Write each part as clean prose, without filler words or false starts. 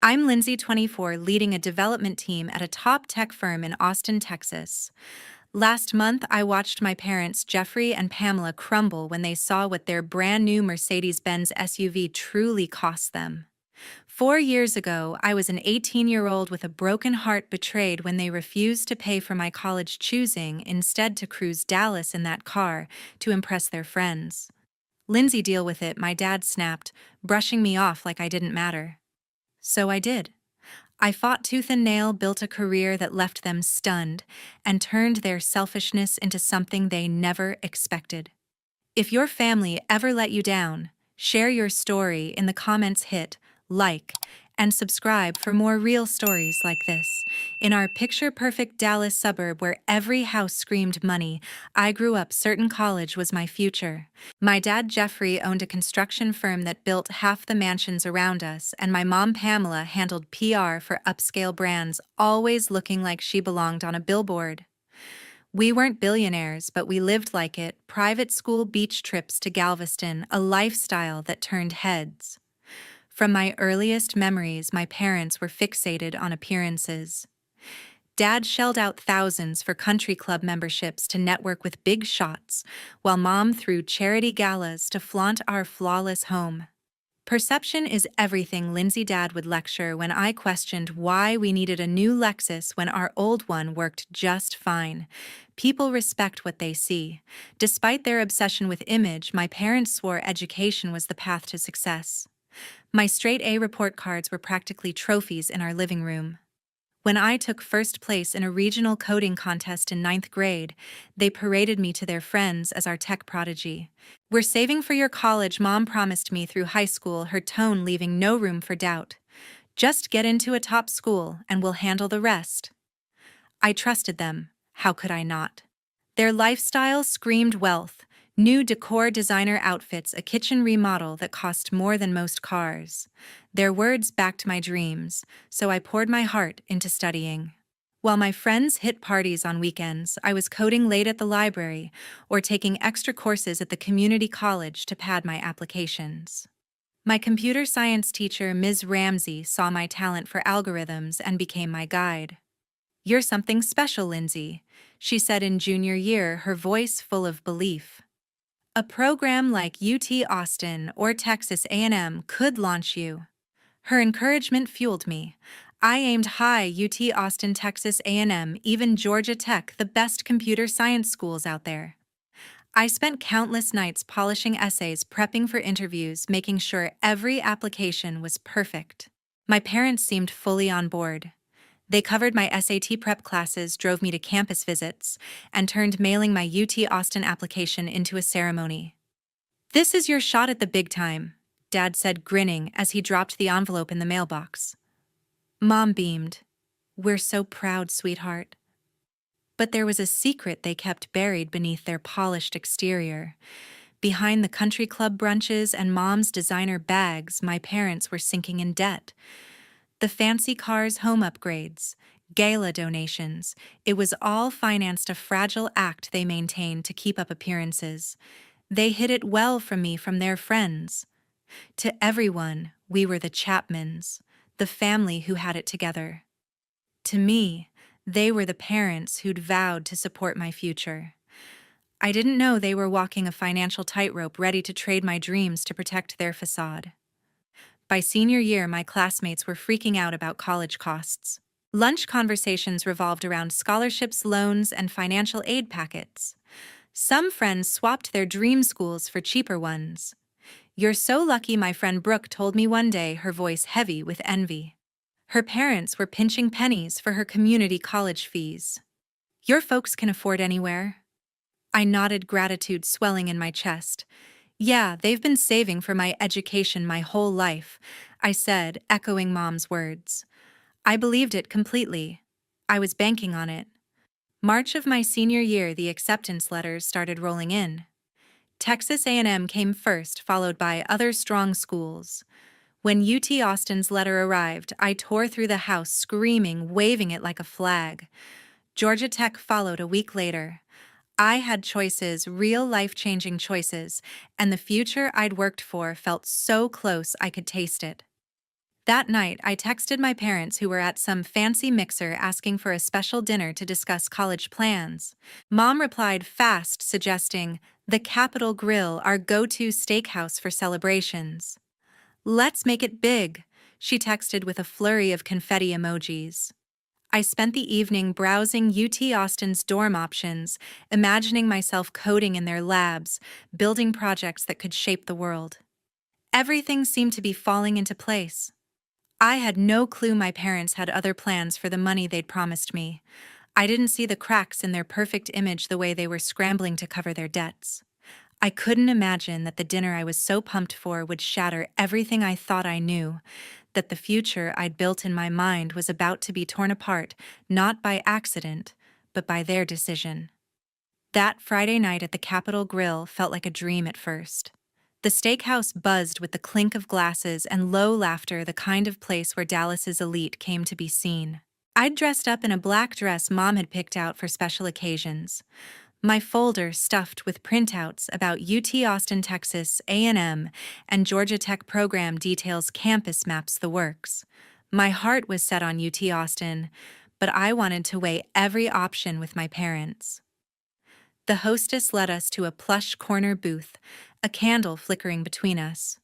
I'm Lindsay, 24, leading a development team at a top tech firm in Austin, Texas. Last month, I watched my parents, Jeffrey and Pamela, crumble when they saw what their brand new Mercedes-Benz SUV truly cost them. 4 years ago, I was an 18-year-old with a broken heart, betrayed when they refused to pay for my college, choosing instead to cruise Dallas in that car to impress their friends. Lindsay, deal with it, my dad snapped, brushing me off like I didn't matter. So I did. I fought tooth and nail, built a career that left them stunned, and turned their selfishness into something they never expected. If your family ever let you down, share your story in the comments, hit like, and subscribe for more real stories like this. In our picture-perfect Dallas suburb where every house screamed money, I grew up certain college was my future. My dad, Jeffrey, owned a construction firm that built half the mansions around us, and my mom, Pamela, handled PR for upscale brands, always looking like she belonged on a billboard. We weren't billionaires, but we lived like it. Private school, beach trips to Galveston, a lifestyle that turned heads. From my earliest memories, my parents were fixated on appearances. Dad shelled out thousands for country club memberships to network with big shots, while Mom threw charity galas to flaunt our flawless home. Perception is everything, Lindsay, Dad would lecture when I questioned why we needed a new Lexus when our old one worked just fine. People respect what they see. Despite their obsession with image, my parents swore education was the path to success. My straight A report cards were practically trophies in our living room. When I took first place in a regional coding contest in ninth grade, they paraded me to their friends as our tech prodigy. "We're saving for your college," Mom promised me through high school, her tone leaving no room for doubt. "Just get into a top school and we'll handle the rest." I trusted them. How could I not? Their lifestyle screamed wealth. New decor, designer outfits, a kitchen remodel that cost more than most cars. Their words backed my dreams, so I poured my heart into studying. While my friends hit parties on weekends, I was coding late at the library or taking extra courses at the community college to pad my applications. My computer science teacher, Ms. Ramsey, saw my talent for algorithms and became my guide. "You're something special, Lindsay," she said in junior year, her voice full of belief. "A program like UT Austin or Texas A&M could launch you." Her encouragement fueled me. I aimed high: UT Austin, Texas A&M, even Georgia Tech, the best computer science schools out there. I spent countless nights polishing essays, prepping for interviews, making sure every application was perfect. My parents seemed fully on board. They covered my SAT prep classes, drove me to campus visits, and turned mailing my UT Austin application into a ceremony. "This is your shot at the big time," Dad said, grinning as he dropped the envelope in the mailbox. Mom beamed. "We're so proud, sweetheart." But there was a secret they kept buried beneath their polished exterior. Behind the country club brunches and Mom's designer bags, my parents were sinking in debt. The fancy cars, home upgrades, gala donations, it was all financed, a fragile act they maintained to keep up appearances. They hid it well from me, from their friends. To everyone, we were the Chapmans, the family who had it together. To me, they were the parents who'd vowed to support my future. I didn't know they were walking a financial tightrope, ready to trade my dreams to protect their facade. By senior year, my classmates were freaking out about college costs. Lunch conversations revolved around scholarships, loans, and financial aid packets. Some friends swapped their dream schools for cheaper ones. "You're so lucky," my friend Brooke told me one day, her voice heavy with envy. Her parents were pinching pennies for her community college fees. "Your folks can afford anywhere." I nodded, gratitude swelling in my chest. "Yeah, they've been saving for my education my whole life," I said, echoing Mom's words. I believed it completely. I was banking on it. March of my senior year, the acceptance letters started rolling in. Texas A&M came first, followed by other strong schools. When UT Austin's letter arrived, I tore through the house, screaming, waving it like a flag. Georgia Tech followed a week later. I had choices, real life-changing choices, and the future I'd worked for felt so close I could taste it. That night, I texted my parents who were at some fancy mixer asking for a special dinner to discuss college plans. Mom replied fast, suggesting, "The Capitol Grill, our go-to steakhouse for celebrations." "Let's make it big," she texted with a flurry of confetti emojis. I spent the evening browsing UT Austin's dorm options, imagining myself coding in their labs, building projects that could shape the world. Everything seemed to be falling into place. I had no clue my parents had other plans for the money they'd promised me. I didn't see the cracks in their perfect image the way they were scrambling to cover their debts. I couldn't imagine that the dinner I was so pumped for would shatter everything I thought I knew, that the future I'd built in my mind was about to be torn apart, not by accident, but by their decision. That Friday night at the Capitol Grill felt like a dream at first. The steakhouse buzzed with the clink of glasses and low laughter, the kind of place where Dallas's elite came to be seen. I'd dressed up in a black dress Mom had picked out for special occasions. My folder stuffed with printouts about UT Austin, Texas, A&M, and Georgia Tech program details, campus maps, the works. My heart was set on UT Austin, but I wanted to weigh every option with my parents. The hostess led us to a plush corner booth, a candle flickering between us.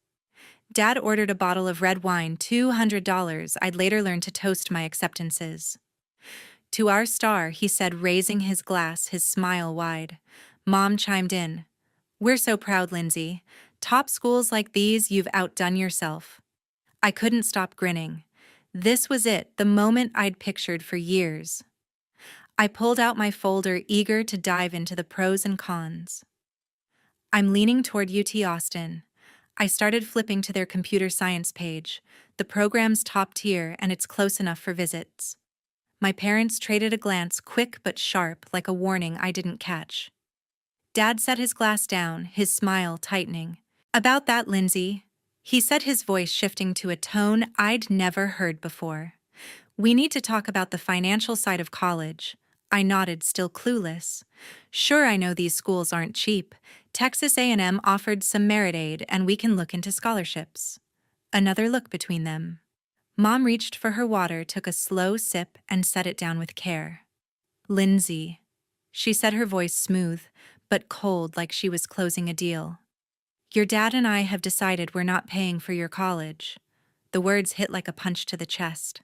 Dad ordered a bottle of red wine, $200. I'd later learn to toast my acceptances. "To our star," he said, raising his glass, his smile wide. Mom chimed in. "We're so proud, Lindsay. Top schools like these, you've outdone yourself." I couldn't stop grinning. This was it, the moment I'd pictured for years. I pulled out my folder, eager to dive into the pros and cons. I'm leaning toward UT Austin. I started flipping to their computer science page. The program's top tier, and it's close enough for visits. My parents traded a glance, quick but sharp, like a warning I didn't catch. Dad set his glass down, his smile tightening. "About that, Lindsay," he said, his voice shifting to a tone I'd never heard before. "We need to talk about the financial side of college." I nodded, still clueless. "Sure, I know these schools aren't cheap. Texas A&M offered some merit aid, and we can look into scholarships." Another look between them. Mom reached for her water, took a slow sip, and set it down with care. "Lindsay," she said, her voice smooth, but cold, like she was closing a deal. "Your dad and I have decided we're not paying for your college." The words hit like a punch to the chest.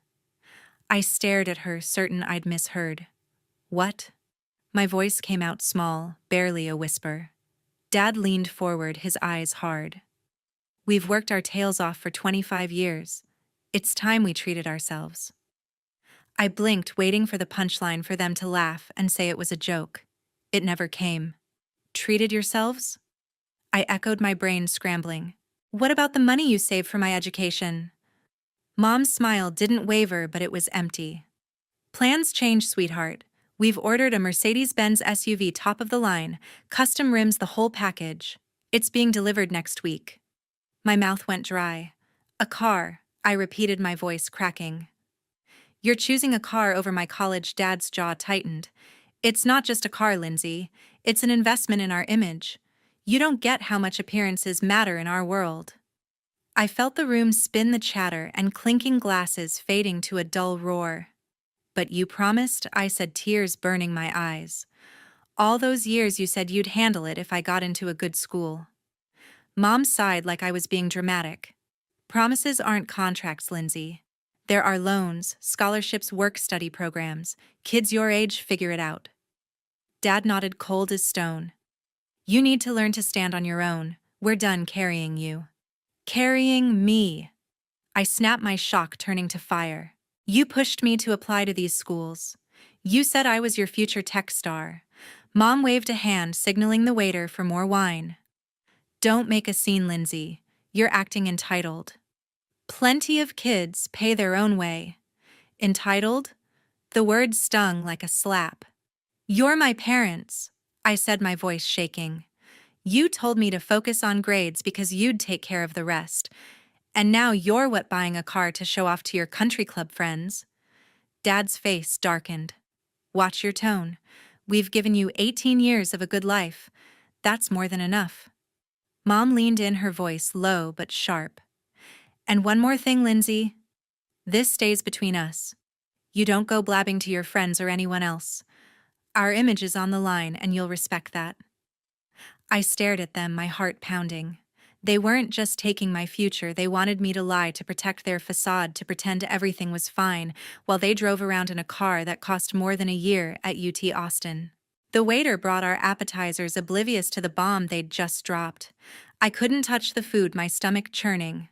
I stared at her, certain I'd misheard. "What?" My voice came out small, barely a whisper. Dad leaned forward, his eyes hard. "We've worked our tails off for 25 years. It's time we treated ourselves." I blinked, waiting for the punchline, for them to laugh and say it was a joke. It never came. "Treated yourselves?" I echoed, my brain scrambling. "What about the money you saved for my education?" Mom's smile didn't waver, but it was empty. "Plans change, sweetheart. We've ordered a Mercedes-Benz SUV, top of the line, custom rims, the whole package. It's being delivered next week." My mouth went dry. "A car," I repeated, my voice cracking. "You're choosing a car over my college?" Dad's jaw tightened. "It's not just a car, Lindsay. It's an investment in our image. You don't get how much appearances matter in our world." I felt the room spin, the chatter and clinking glasses fading to a dull roar. "But you promised," I said, tears burning my eyes. "All those years you said you'd handle it if I got into a good school." Mom sighed, like I was being dramatic. "Promises aren't contracts, Lindsay. There are loans, scholarships, work-study programs. Kids your age figure it out." Dad nodded, cold as stone. "You need to learn to stand on your own. We're done carrying you." "Carrying me?" I snapped, my shock turning to fire. "You pushed me to apply to these schools. You said I was your future tech star." Mom waved a hand, signaling the waiter for more wine. "Don't make a scene, Lindsay. You're acting entitled." "Plenty of kids pay their own way." "Entitled?" The word stung like a slap. "You're my parents," I said, my voice shaking. "You told me to focus on grades because you'd take care of the rest. And now you're what, buying a car to show off to your country club friends?" Dad's face darkened. "Watch your tone. We've given you 18 years of a good life. That's more than enough." Mom leaned in, her voice low but sharp. "And one more thing, Lindsay. This stays between us. You don't go blabbing to your friends or anyone else. Our image is on the line, and you'll respect that." I stared at them, my heart pounding. They weren't just taking my future, they wanted me to lie to protect their facade, to pretend everything was fine, while they drove around in a car that cost more than a year at UT Austin. The waiter brought our appetizers, oblivious to the bomb they'd just dropped. I couldn't touch the food, my stomach churning.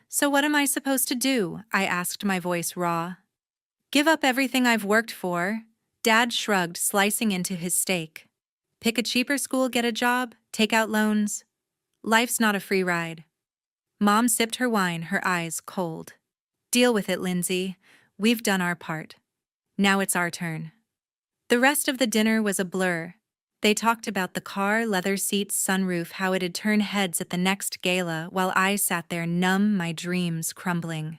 "So what am I supposed to do?" I asked, my voice raw. "Give up everything I've worked for?" Dad shrugged, slicing into his steak. "Pick a cheaper school, get a job, take out loans. Life's not a free ride." Mom sipped her wine, her eyes cold. "Deal with it, Lindsay. We've done our part. Now it's our turn." The rest of the dinner was a blur. They talked about the car, leather seats, sunroof, how it'd turn heads at the next gala, while I sat there numb, my dreams crumbling.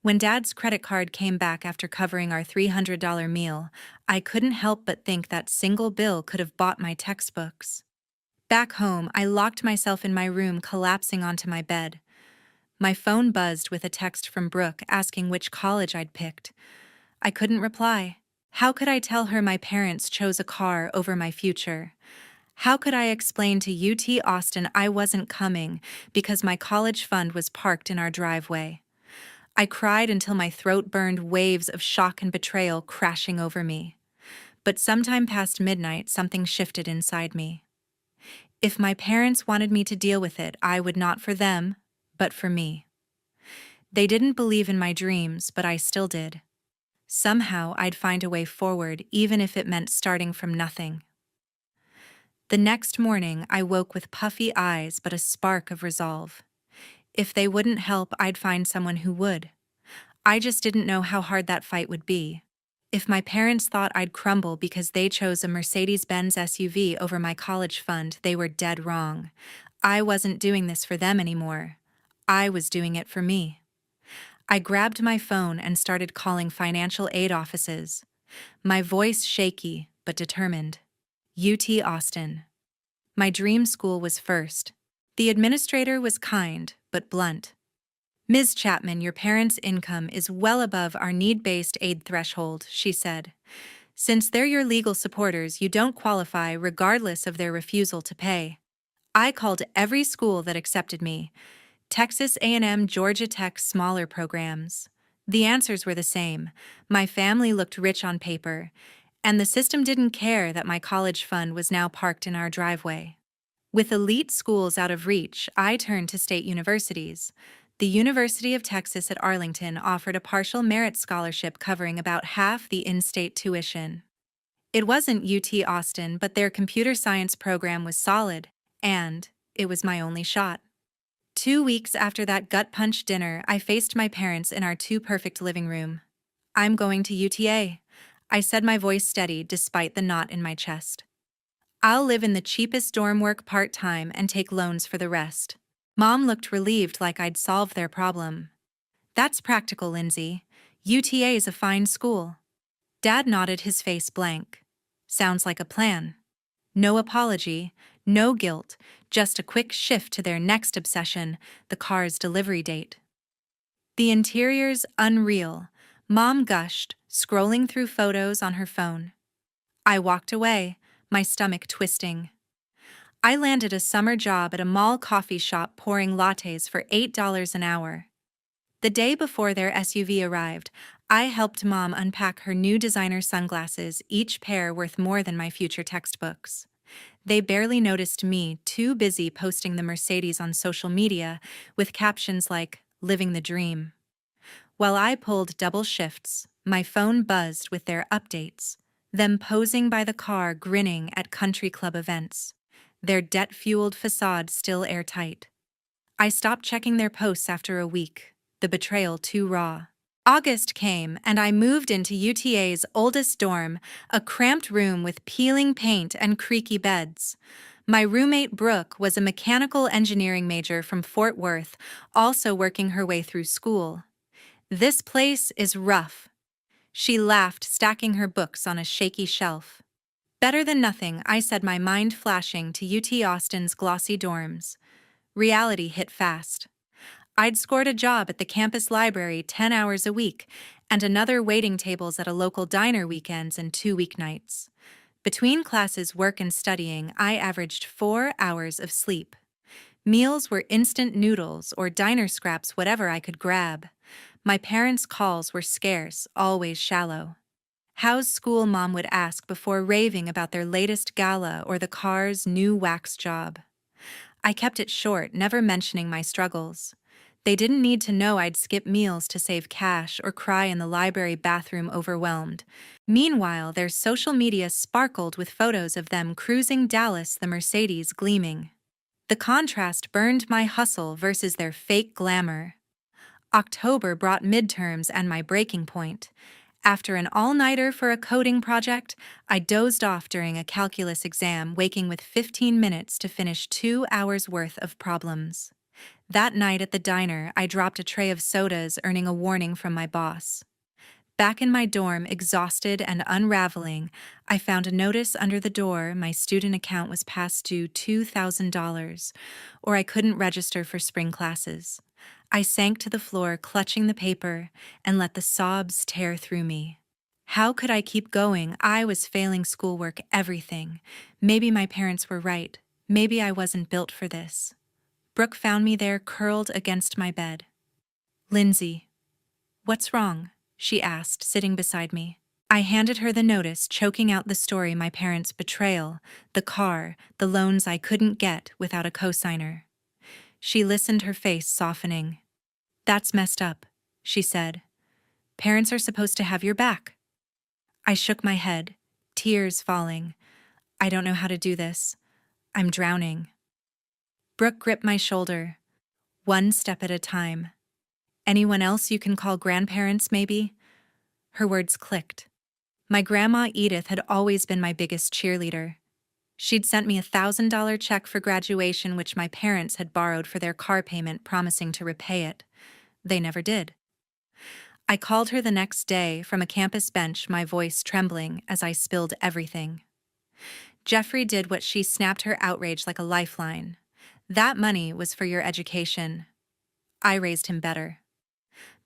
When Dad's credit card came back after covering our $300 meal, I couldn't help but think that single bill could have bought my textbooks. Back home, I locked myself in my room, collapsing onto my bed. My phone buzzed with a text from Brooke asking which college I'd picked. I couldn't reply. How could I tell her my parents chose a car over my future? How could I explain to UT Austin I wasn't coming because my college fund was parked in our driveway? I cried until my throat burned, waves of shock and betrayal crashing over me. But sometime past midnight, something shifted inside me. If my parents wanted me to deal with it, I would, not for them, but for me. They didn't believe in my dreams, but I still did. Somehow I'd find a way forward, even if it meant starting from nothing. The next morning, I woke with puffy eyes but a spark of resolve. If they wouldn't help, I'd find someone who would. I just didn't know how hard that fight would be. If my parents thought I'd crumble because they chose a Mercedes-Benz SUV over my college fund, they were dead wrong. I wasn't doing this for them anymore. I was doing it for me. I grabbed my phone and started calling financial aid offices. My voice shaky but determined. UT Austin. My dream school was first. The administrator was kind but blunt. "Ms. Chapman, your parents' income is well above our need-based aid threshold," she said. "Since they're your legal supporters, you don't qualify regardless of their refusal to pay." I called every school that accepted me. Texas A&M, Georgia Tech, smaller programs. The answers were the same. My family looked rich on paper, and the system didn't care that my college fund was now parked in our driveway. With elite schools out of reach, I turned to state universities. The University of Texas at Arlington offered a partial merit scholarship covering about half the in-state tuition. It wasn't UT Austin, but their computer science program was solid, and it was my only shot. 2 weeks after that gut-punch dinner, I faced my parents in our too-perfect living room. "I'm going to UTA," I said, my voice steady despite the knot in my chest. "I'll live in the cheapest dorm, work part-time, and take loans for the rest." Mom looked relieved, like I'd solved their problem. "That's practical, Lindsay. UTA is a fine school." Dad nodded, his face blank. "Sounds like a plan." No apology, no guilt, just a quick shift to their next obsession, the car's delivery date. "The interior's unreal," Mom gushed, scrolling through photos on her phone. I walked away, my stomach twisting. I landed a summer job at a mall coffee shop pouring lattes for $8 an hour. The day before their SUV arrived, I helped Mom unpack her new designer sunglasses, each pair worth more than my future textbooks. They barely noticed me, too busy posting the Mercedes on social media with captions like, "Living the dream." While I pulled double shifts, my phone buzzed with their updates, them posing by the car grinning at country club events, their debt-fueled facade still airtight. I stopped checking their posts after a week, the betrayal too raw. August came, and I moved into UTA's oldest dorm, a cramped room with peeling paint and creaky beds. My roommate Brooke was a mechanical engineering major from Fort Worth, also working her way through school. "This place is rough," she laughed, stacking her books on a shaky shelf. "Better than nothing," I said, my mind flashing to UT Austin's glossy dorms. Reality hit fast. I'd scored a job at the campus library 10 hours a week, and another waiting tables at a local diner weekends and 2 weeknights. Between classes, work, and studying, I averaged 4 hours of sleep. Meals were instant noodles or diner scraps, whatever I could grab. My parents' calls were scarce, always shallow. "How's school?" Mom would ask before raving about their latest gala or the car's new wax job. I kept it short, never mentioning my struggles. They didn't need to know I'd skip meals to save cash or cry in the library bathroom overwhelmed. Meanwhile, their social media sparkled with photos of them cruising Dallas, the Mercedes gleaming. The contrast burned my hustle versus their fake glamour. October brought midterms and my breaking point. After an all-nighter for a coding project, I dozed off during a calculus exam, waking with 15 minutes to finish 2 hours worth of problems. That night at the diner, I dropped a tray of sodas, earning a warning from my boss. Back in my dorm, exhausted and unraveling, I found a notice under the door. My student account was past due $2,000, or I couldn't register for spring classes. I sank to the floor, clutching the paper, and let the sobs tear through me. How could I keep going? I was failing schoolwork, everything. Maybe my parents were right. Maybe I wasn't built for this. Brooke found me there, curled against my bed. "Lindsay, what's wrong?" she asked, sitting beside me. I handed her the notice, choking out the story: my parents' betrayal, the car, the loans I couldn't get without a cosigner. She listened, her face softening. "That's messed up," she said. "Parents are supposed to have your back." I shook my head, tears falling. "I don't know how to do this. I'm drowning." Brooke gripped my shoulder. "One step at a time. Anyone else you can call? Grandparents, maybe?" Her words clicked. My grandma Edith had always been my biggest cheerleader. She'd sent me $1,000 check for graduation, which my parents had borrowed for their car payment, promising to repay it. They never did. I called her the next day from a campus bench, my voice trembling as I spilled everything. Jeffrey did what she snapped, her outrage like a lifeline. "That money was for your education. I raised him better."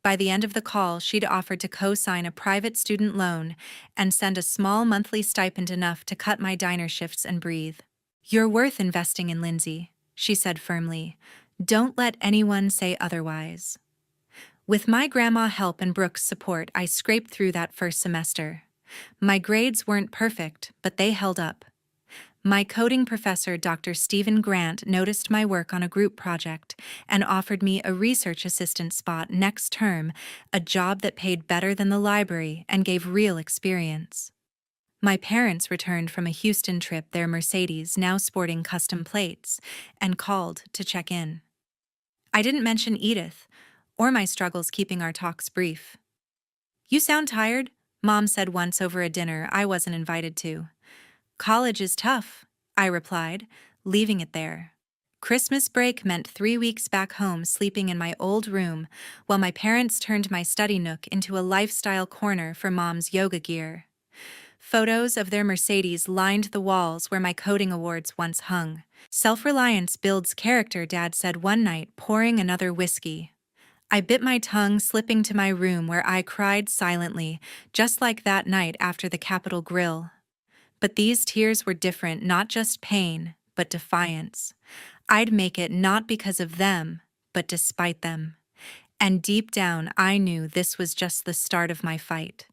By the end of the call, she'd offered to co-sign a private student loan and send a small monthly stipend, enough to cut my diner shifts and breathe. "You're worth investing in, Lindsay," she said firmly. "Don't let anyone say otherwise." With my grandma's help and Brooke's support, I scraped through that first semester. My grades weren't perfect, but they held up. My coding professor, Dr. Stephen Grant, noticed my work on a group project and offered me a research assistant spot next term, a job that paid better than the library and gave real experience. My parents returned from a Houston trip, their Mercedes now sporting custom plates, and called to check in. I didn't mention Edith or my struggles, keeping our talks brief. "You sound tired," Mom said once over a dinner I wasn't invited to. "College is tough," I replied, leaving it there. Christmas break meant 3 weeks back home, sleeping in my old room, while my parents turned my study nook into a lifestyle corner for Mom's yoga gear. Photos of their Mercedes lined the walls where my coding awards once hung. "Self-reliance builds character," Dad said one night, pouring another whiskey. I bit my tongue, slipping to my room where I cried silently, just like that night after the Capitol grill. But these tears were different, not just pain, but defiance. I'd make it, not because of them, but despite them. And deep down, I knew this was just the start of my fight.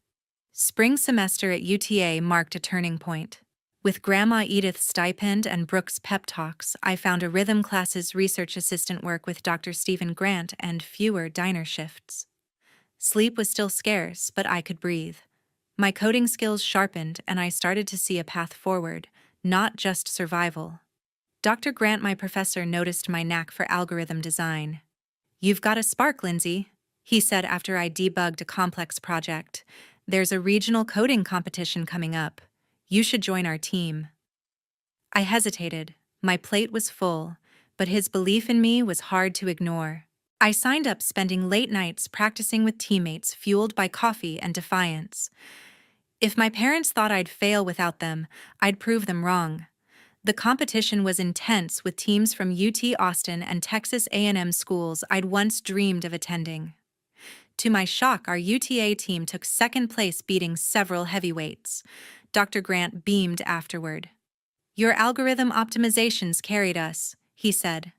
Spring semester at UTA marked a turning point. With Grandma Edith's stipend and Brooke's pep talks, I found a rhythm classes research assistant work with Dr. Stephen Grant and fewer diner shifts. Sleep was still scarce, but I could breathe. My coding skills sharpened, and I started to see a path forward, not just survival. Dr. Grant, my professor, noticed my knack for algorithm design. "You've got a spark, Lindsay," he said after I debugged a complex project. "There's a regional coding competition coming up. You should join our team." I hesitated. My plate was full, but his belief in me was hard to ignore. I signed up, spending late nights practicing with teammates, fueled by coffee and defiance. If my parents thought I'd fail without them, I'd prove them wrong. The competition was intense with teams from UT Austin and Texas A&M schools I'd once dreamed of attending. To my shock, our UTA team took second place, beating several heavyweights. Dr. Grant beamed afterward. "Your algorithm optimizations carried us," he said.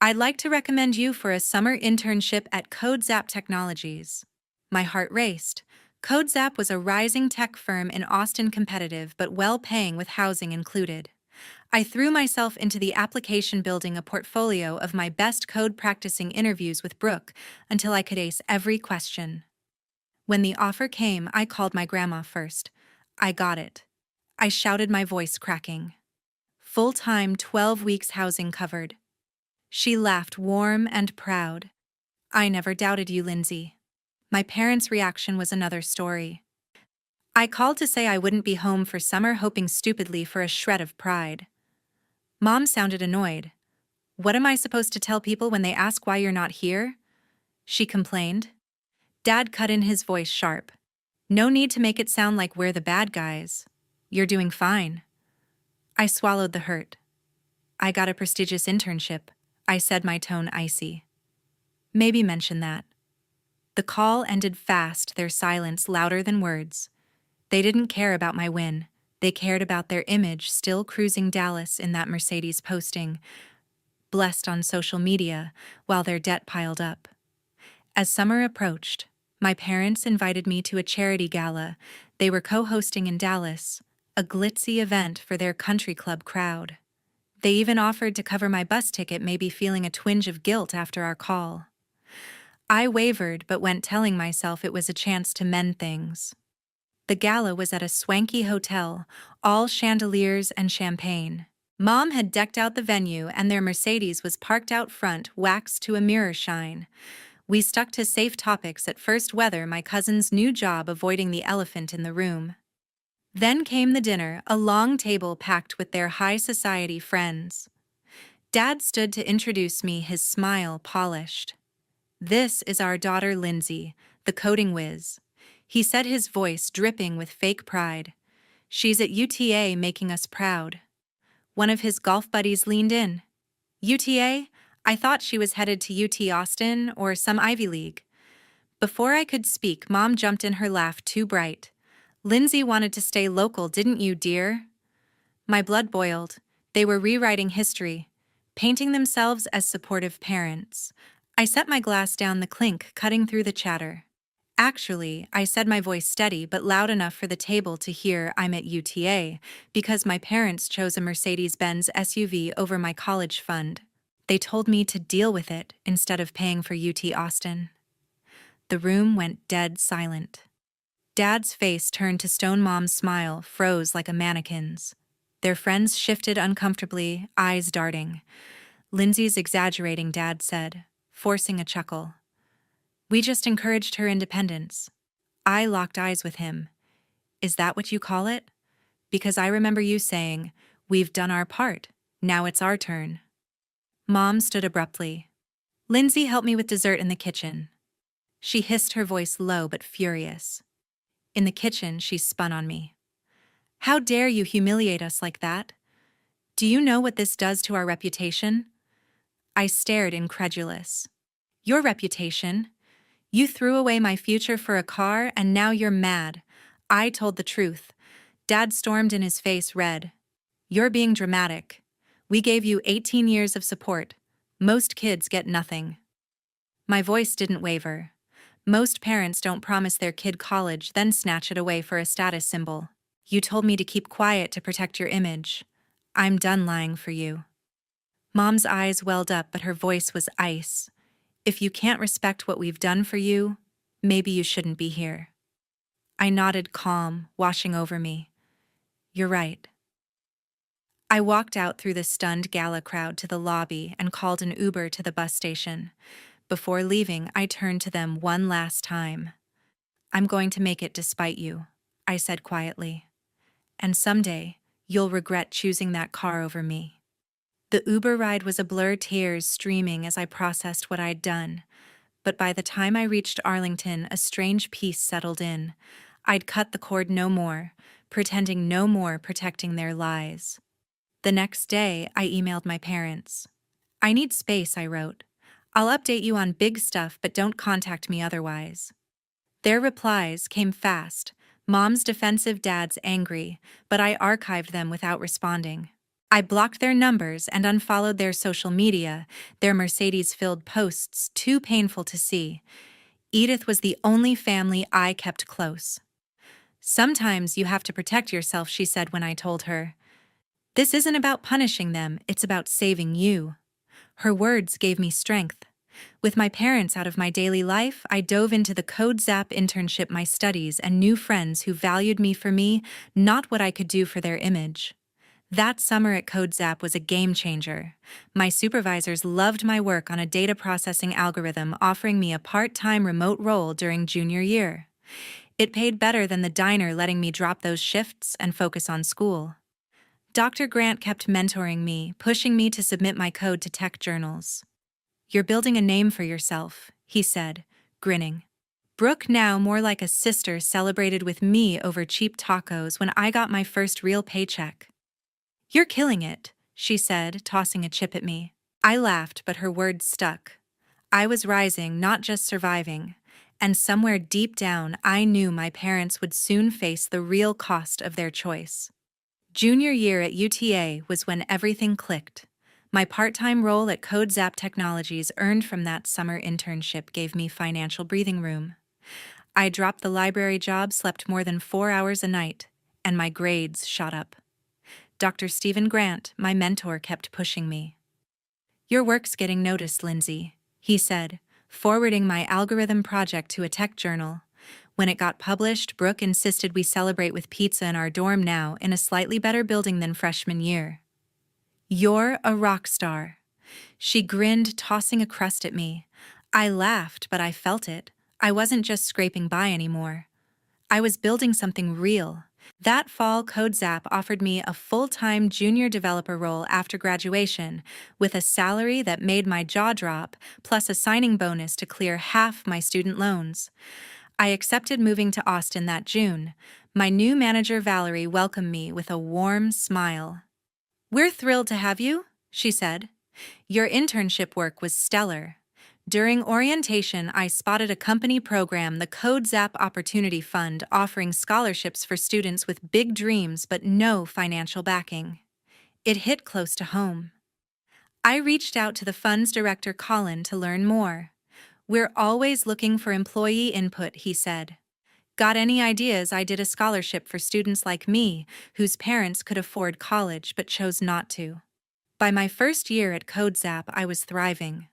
"I'd like to recommend you for a summer internship at CodeZap Technologies." My heart raced. CodeZap was a rising tech firm in Austin, competitive but well-paying with housing included. I threw myself into the application, building a portfolio of my best code, practicing interviews with Brooke until I could ace every question. When the offer came, I called my grandma first. "I got it," I shouted, my voice cracking. "Full-time, 12 weeks housing covered." She laughed, warm and proud. "I never doubted you, Lindsay." My parents' reaction was another story. I called to say I wouldn't be home for summer, hoping stupidly for a shred of pride. Mom sounded annoyed. "What am I supposed to tell people when they ask why you're not here?" she complained. Dad cut in, his voice sharp. "No need to make it sound like we're the bad guys. You're doing fine." I swallowed the hurt. "I got a prestigious internship," I said, my tone icy. "Maybe mention that." The call ended fast, their silence louder than words. They didn't care about my win. They cared about their image, still cruising Dallas in that Mercedes, posting "blessed" on social media while their debt piled up. As summer approached, my parents invited me to a charity gala they were co-hosting in Dallas, a glitzy event for their country club crowd. They even offered to cover my bus ticket, maybe feeling a twinge of guilt after our call. I wavered, but went, telling myself it was a chance to mend things. The gala was at a swanky hotel, all chandeliers and champagne. Mom had decked out the venue, and their Mercedes was parked out front, waxed to a mirror shine. We stuck to safe topics at first: weather, my cousin's new job, avoiding the elephant in the room. Then came the dinner, a long table packed with their high society friends. Dad stood to introduce me, his smile polished. "This is our daughter Lindsay, the coding whiz," he said, his voice dripping with fake pride. "She's at UTA, making us proud." One of his golf buddies leaned in. "UTA? I thought she was headed to UT Austin or some Ivy League." Before I could speak, Mom jumped in, her laugh too bright. "Lindsay wanted to stay local, didn't you, dear?" My blood boiled. They were rewriting history, painting themselves as supportive parents. I set my glass down, the clink cutting through the chatter. "Actually," I said, my voice steady but loud enough for the table to hear, "I'm at UTA because my parents chose a Mercedes-Benz SUV over my college fund. They told me to deal with it instead of paying for UT Austin." The room went dead silent. Dad's face turned to stone. Mom's smile froze like a mannequin's. Their friends shifted uncomfortably, eyes darting. "Lindsay's exaggerating," Dad said, forcing a chuckle. "We just encouraged her independence." I locked eyes with him. "Is that what you call it? Because I remember you saying, 'We've done our part, now it's our turn.'" Mom stood abruptly. "Lindsay helped me with dessert in the kitchen." She hissed, her voice low but furious. "In the kitchen," she spun on me. "How dare you humiliate us like that? Do you know what this does to our reputation?" I stared, incredulous. "Your reputation? You threw away my future for a car, and now you're mad." I told the truth. Dad stormed in, his face red. "You're being dramatic. We gave you 18 years of support. Most kids get nothing." My voice didn't waver. Most parents don't promise their kid college, then snatch it away for a status symbol. "You told me to keep quiet to protect your image. I'm done lying for you." Mom's eyes welled up, but her voice was ice. "If you can't respect what we've done for you, maybe you shouldn't be here." I nodded, calm washing over me. "You're right." I walked out through the stunned gala crowd to the lobby and called an Uber to the bus station. Before leaving, I turned to them one last time. "I'm going to make it despite you," I said quietly. "And someday, you'll regret choosing that car over me." The Uber ride was a blur, tears streaming as I processed what I'd done. But by the time I reached Arlington, a strange peace settled in. I'd cut the cord no more, pretending no more, protecting their lies. The next day, I emailed my parents. "I need space," I wrote. "I'll update you on big stuff, but don't contact me otherwise." Their replies came fast. Mom's defensive, dad's angry, but I archived them without responding. I blocked their numbers and unfollowed their social media, their Mercedes-filled posts too painful to see. Edith was the only family I kept close. "Sometimes you have to protect yourself," she said when I told her. "This isn't about punishing them, it's about saving you." Her words gave me strength. With my parents out of my daily life, I dove into the Code Zap internship, my studies, and new friends who valued me for me, not what I could do for their image. That summer at Code Zap was a game changer. My supervisors loved my work on a data processing algorithm, offering me a part-time remote role during junior year. It paid better than the diner, letting me drop those shifts and focus on school. Dr. Grant kept mentoring me, pushing me to submit my code to tech journals. "You're building a name for yourself," he said, grinning. Brooke, now more like a sister, celebrated with me over cheap tacos when I got my first real paycheck. "You're killing it," she said, tossing a chip at me. I laughed, but her words stuck. I was rising, not just surviving, and somewhere deep down I knew my parents would soon face the real cost of their choice. Junior year at UTA was when everything clicked. My part-time role at Code Zap Technologies, earned from that summer internship, gave me financial breathing room. I dropped the library job, slept more than 4 hours a night, and my grades shot up. Dr. Stephen Grant, my mentor, kept pushing me. "Your work's getting noticed, Lindsay," he said, forwarding my algorithm project to a tech journal. When it got published, Brooke insisted we celebrate with pizza in our dorm now, in a slightly better building than freshman year. "You're a rock star." She grinned, tossing a crust at me. I laughed, but I felt it. I wasn't just scraping by anymore. I was building something real. That fall, Code Zap offered me a full-time junior developer role after graduation, with a salary that made my jaw drop, plus a signing bonus to clear half my student loans. I accepted moving to Austin that June. My new manager, Valerie, welcomed me with a warm smile. "We're thrilled to have you," she said. "Your internship work was stellar." During orientation, I spotted a company program, the Code Zap Opportunity Fund, offering scholarships for students with big dreams but no financial backing. It hit close to home. I reached out to the fund's director, Colin, to learn more. "We're always looking for employee input," he said. "Got any ideas?" I did a scholarship for students like me, whose parents could afford college but chose not to. By my first year at Code Zap, I was thriving.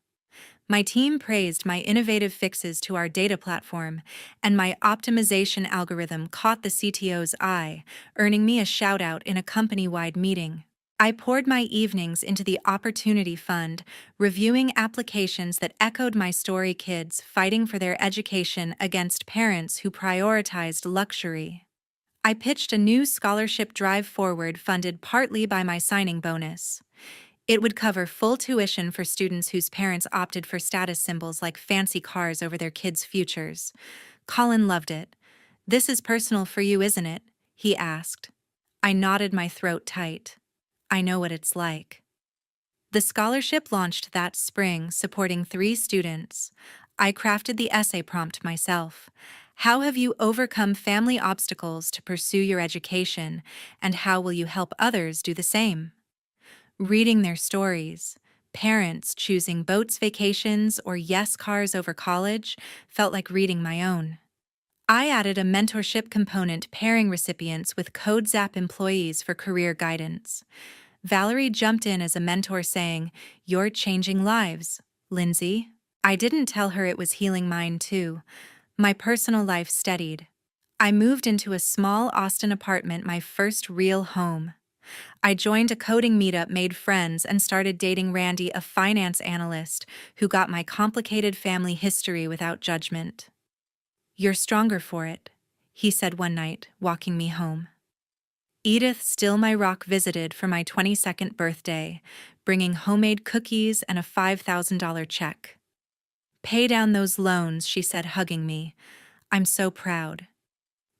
My team praised my innovative fixes to our data platform, and my optimization algorithm caught the CTO's eye, earning me a shout-out in a company-wide meeting. I poured my evenings into the Opportunity Fund, reviewing applications that echoed my story: kids fighting for their education against parents who prioritized luxury. I pitched a new scholarship drive forward, funded partly by my signing bonus. It would cover full tuition for students whose parents opted for status symbols like fancy cars over their kids' futures. Colin loved it. "This is personal for you, isn't it?" he asked. I nodded, my throat tight. I know what it's like. The scholarship launched that spring, supporting 3 students. I crafted the essay prompt myself. How have you overcome family obstacles to pursue your education, and how will you help others do the same? Reading their stories, parents choosing boats, vacations, or yes cars over college, felt like reading my own. I added a mentorship component, pairing recipients with Code Zap employees for career guidance. Valerie jumped in as a mentor, saying, "You're changing lives, Lindsay." I didn't tell her it was healing mine too. My personal life steadied. I moved into a small Austin apartment, my first real home. I joined a coding meetup, made friends, and started dating Randy, a finance analyst who got my complicated family history without judgment. "You're stronger for it," he said one night, walking me home. Edith, still my rock, visited for my 22nd birthday, bringing homemade cookies and a $5,000 check. "Pay down those loans," she said, hugging me. "I'm so proud."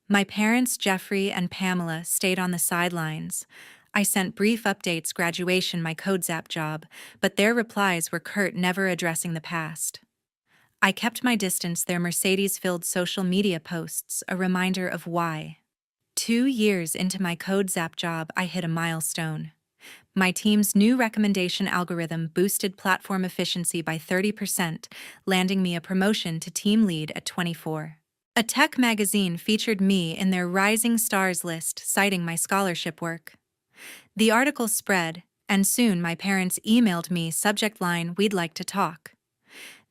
My parents, Jeffrey and Pamela, stayed on the sidelines. I sent brief updates graduation my CodeZap job, but their replies were curt, never addressing the past. I kept my distance, their Mercedes-filled social media posts, a reminder of why. 2 years into my CodeZap job, I hit a milestone. My team's new recommendation algorithm boosted platform efficiency by 30%, landing me a promotion to team lead at 24. A tech magazine featured me in their Rising Stars list, citing my scholarship work. The article spread, and soon my parents emailed me, subject line, "We'd like to talk."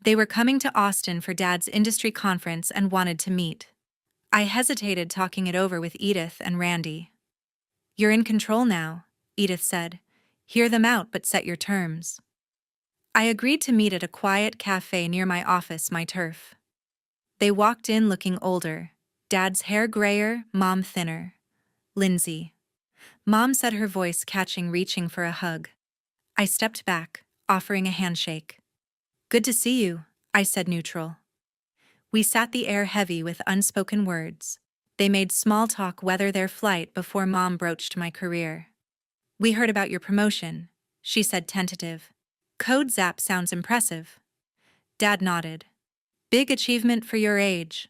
They were coming to Austin for Dad's industry conference and wanted to meet. I hesitated, talking it over with Edith and Randy. "You're in control now," Edith said. "Hear them out, but set your terms." I agreed to meet at a quiet cafe near my office, my turf. They walked in looking older, Dad's hair grayer, Mom thinner. "Lindsay." Mom said, her voice catching, reaching for a hug. I stepped back, offering a handshake. "Good to see you," I said, neutral. We sat, the air heavy with unspoken words. They made small talk, weather their flight, before Mom broached my career. "We heard about your promotion," she said, tentative. "CodeZap sounds impressive." Dad nodded. "Big achievement for your age."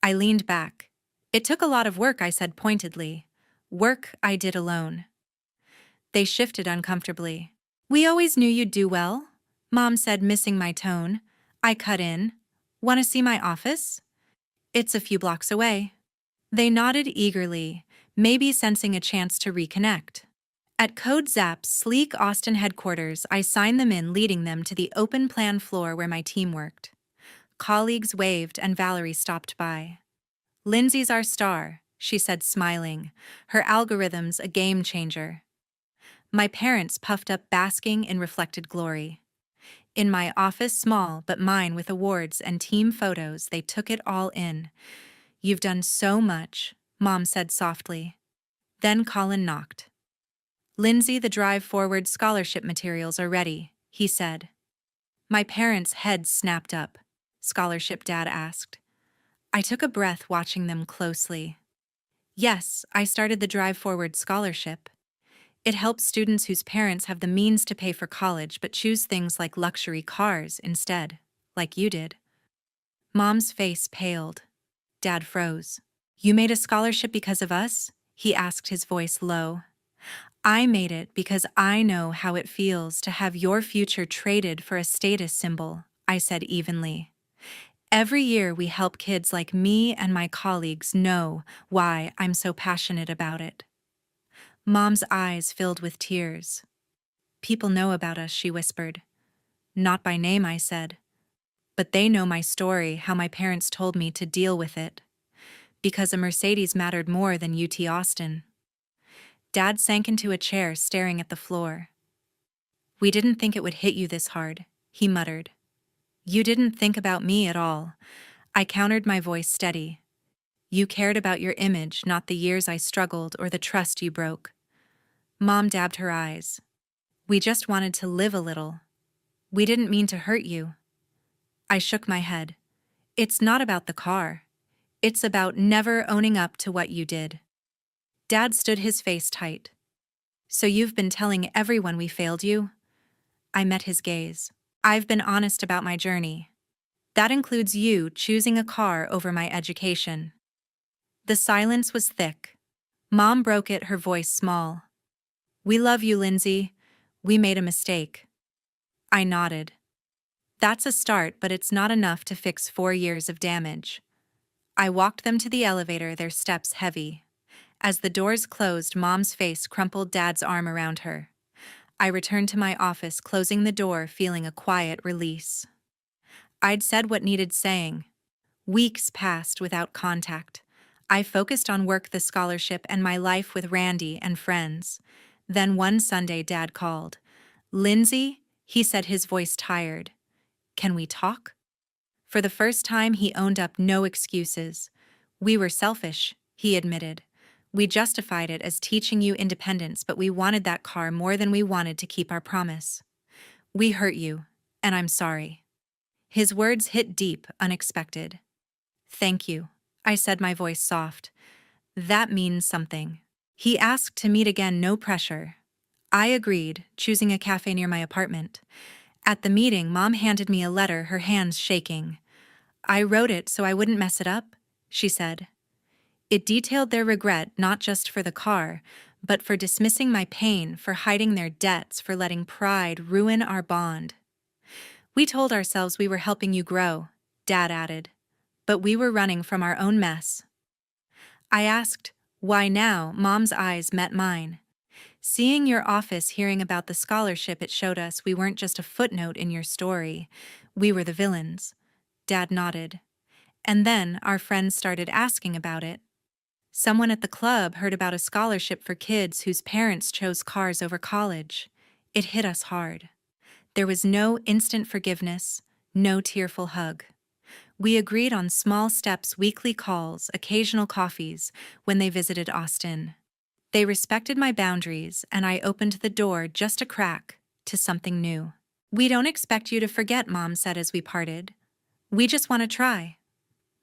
I leaned back. "It took a lot of work," I said pointedly. "Work I did alone." They shifted uncomfortably. "We always knew you'd do well," Mom said, missing my tone. I cut in. "Want to see my office? It's a few blocks away." They nodded eagerly, maybe sensing a chance to reconnect. At CodeZap's sleek Austin headquarters, I signed them in, leading them to the open plan floor where my team worked. Colleagues waved and Valerie stopped by. "Lindsay's our star," she said, smiling. "Her algorithm's a game changer." My parents puffed up, basking in reflected glory. In my office, small but mine, with awards and team photos, they took it all in. "You've done so much," Mom said softly. Then Colin knocked. "Lindsay, the Drive Forward scholarship materials are ready," he said. My parents' heads snapped up. "Scholarship?" Dad asked. I took a breath, watching them closely. "Yes, I started the Drive Forward scholarship. It helps students whose parents have the means to pay for college but choose things like luxury cars instead, like you did." Mom's face paled. Dad froze. "You made a scholarship because of us?" he asked, his voice low. "I made it because I know how it feels to have your future traded for a status symbol," I said evenly. "Every year we help kids like me, and my colleagues know why I'm so passionate about it." Mom's eyes filled with tears. "People know about us," she whispered. "Not by name," I said. "But they know my story, how my parents told me to deal with it. Because a Mercedes mattered more than UT Austin." Dad sank into a chair, staring at the floor. "We didn't think it would hit you this hard," he muttered. "You didn't think about me at all," I countered, my voice steady. "You cared about your image, not the years I struggled or the trust you broke." Mom dabbed her eyes. "We just wanted to live a little. We didn't mean to hurt you." I shook my head. "It's not about the car. It's about never owning up to what you did." Dad stood, his face tight. "So you've been telling everyone we failed you?" I met his gaze. "I've been honest about my journey. That includes you choosing a car over my education." The silence was thick. Mom broke it, her voice small. "We love you, Lindsay. We made a mistake." I nodded. "That's a start, but it's not enough to fix 4 years of damage." I walked them to the elevator, their steps heavy. As the doors closed, Mom's face crumpled, Dad's arm around her. I returned to my office, closing the door, feeling a quiet release. I'd said what needed saying. Weeks passed without contact. I focused on work, the scholarship, and my life with Randy and friends. Then one Sunday, Dad called. "Lindsay," he said, his voice tired. "Can we talk?" For the first time, he owned up, no excuses. "We were selfish," he admitted. "We justified it as teaching you independence, but we wanted that car more than we wanted to keep our promise. We hurt you, and I'm sorry." His words hit deep, unexpected. "Thank you," I said, my voice soft. "That means something." He asked to meet again, no pressure. I agreed, choosing a cafe near my apartment. At the meeting, Mom handed me a letter, her hands shaking. "I wrote it so I wouldn't mess it up," she said. It detailed their regret not just for the car, but for dismissing my pain, for hiding their debts, for letting pride ruin our bond. "We told ourselves we were helping you grow," Dad added, "but we were running from our own mess." I asked, "Why now?" Mom's eyes met mine. "Seeing your office, hearing about the scholarship, it showed us we weren't just a footnote in your story. We were the villains." Dad nodded. "And then our friends started asking about it. Someone at the club heard about a scholarship for kids whose parents chose cars over college. It hit us hard. There was no instant forgiveness, no tearful hug. We agreed on small steps, weekly calls, occasional coffees when they visited Austin. They respected my boundaries, and I opened the door just a crack to something new." "We don't expect you to forget," Mom said as we parted. "We just want to try."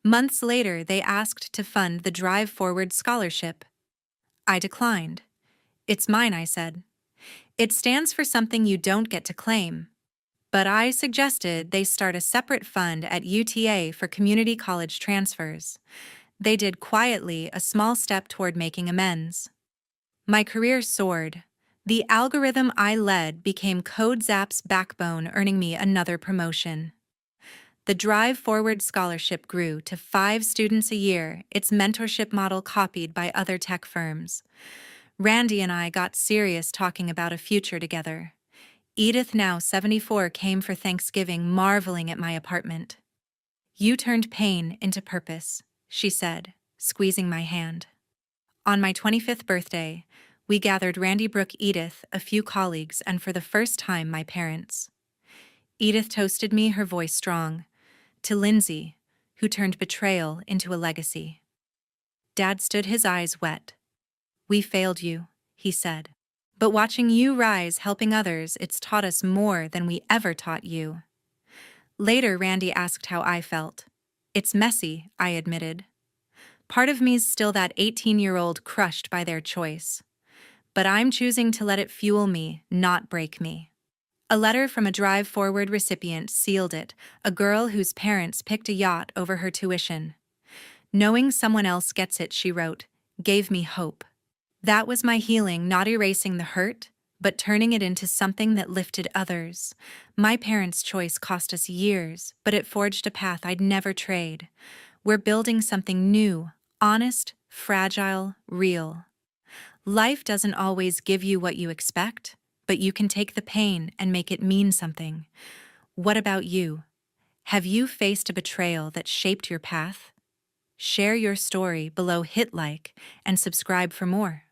Months later, they asked to fund the Drive Forward scholarship. I declined. "It's mine," I said. "It stands for something you don't get to claim." But I suggested they start a separate fund at UTA for community college transfers. They did quietly, a small step toward making amends. My career soared. The algorithm I led became CodeZap's backbone, earning me another promotion. The Drive Forward scholarship grew to 5 students a year, its mentorship model copied by other tech firms. Randy and I got serious, talking about a future together. Edith, now 74, came for Thanksgiving, marveling at my apartment. "You turned pain into purpose," she said, squeezing my hand. On my 25th birthday, we gathered Randy, Brooke, Edith, a few colleagues, and for the first time, my parents. Edith toasted me, her voice strong. "To Lindsay, who turned betrayal into a legacy." Dad stood, his eyes wet. "We failed you," he said. "But watching you rise, helping others, it's taught us more than we ever taught you." Later, Randy asked how I felt. "It's messy," I admitted. "Part of me's still that 18-year-old crushed by their choice. But I'm choosing to let it fuel me, not break me." A letter from a Drive Forward recipient sealed it, a girl whose parents picked a yacht over her tuition. "Knowing someone else gets it," she wrote, "gave me hope." That was my healing, not erasing the hurt, but turning it into something that lifted others. My parents' choice cost us years, but it forged a path I'd never trade. We're building something new, honest, fragile, real. Life doesn't always give you what you expect, but you can take the pain and make it mean something. What about you? Have you faced a betrayal that shaped your path? Share your story below, hit like, and subscribe for more.